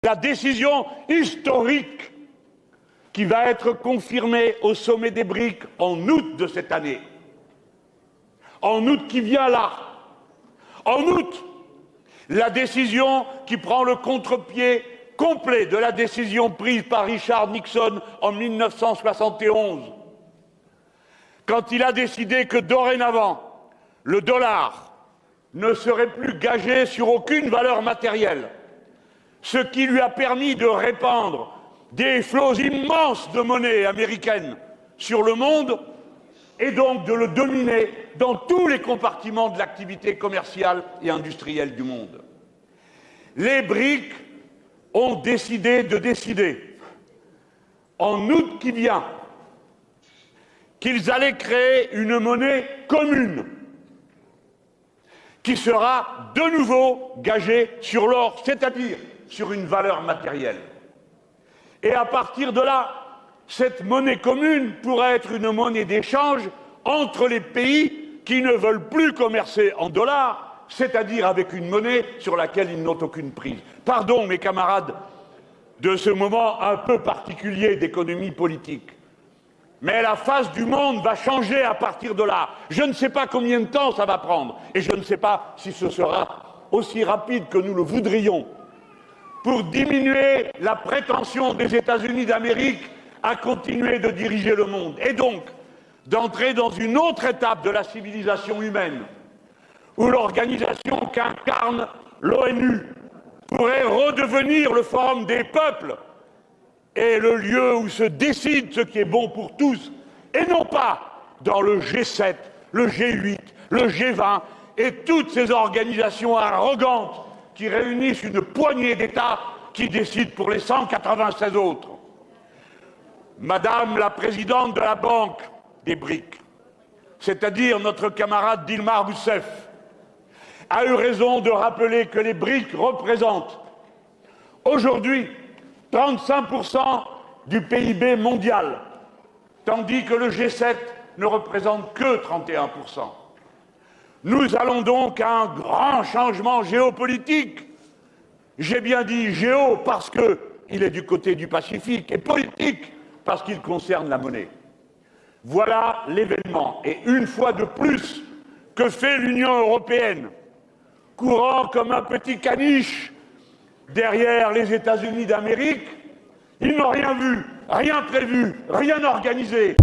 La décision historique qui va être confirmée au sommet des BRICS en août de cette année. En août qui vient là. En août, la décision qui prend le contre-pied complet de la décision prise par Richard Nixon en 1971, quand il a décidé que dorénavant, le dollar ne serait plus gagé sur aucune valeur matérielle, ce qui lui a permis de répandre des flots immenses de monnaie américaine sur le monde et donc de le dominer dans tous les compartiments de l'activité commerciale et industrielle du monde. Les BRICS ont décidé de décider, en août qui vient, qu'ils allaient créer une monnaie commune qui sera de nouveau gagée sur l'or, c'est-à-dire sur une valeur matérielle. Et à partir de là, cette monnaie commune pourrait être une monnaie d'échange entre les pays qui ne veulent plus commercer en dollars, c'est-à-dire avec une monnaie sur laquelle ils n'ont aucune prise. Pardon, mes camarades, de ce moment un peu particulier d'économie politique. Mais la face du monde va changer à partir de là. Je ne sais pas combien de temps ça va prendre, et je ne sais pas si ce sera aussi rapide que nous le voudrions, pour diminuer la prétention des États-Unis d'Amérique à continuer de diriger le monde, et donc d'entrer dans une autre étape de la civilisation humaine, où l'organisation qu'incarne l'ONU pourrait redevenir le forum des peuples et le lieu où se décide ce qui est bon pour tous, et non pas dans le G7, le G8, le G20 et toutes ces organisations arrogantes qui réunissent une poignée d'États qui décident pour les 196 autres. Madame la présidente de la Banque des BRICS, c'est-à-dire notre camarade Dilma Rousseff, a eu raison de rappeler que les BRICS représentent aujourd'hui 35% du PIB mondial, tandis que le G7 ne représente que 31%. Nous allons donc à un grand changement géopolitique. J'ai bien dit géo parce qu'il est du côté du Pacifique, et politique parce qu'il concerne la monnaie. Voilà l'événement. Et une fois de plus, que fait l'Union européenne, courant comme un petit caniche derrière les États-Unis d'Amérique? Ils n'ont rien vu, rien prévu, rien organisé.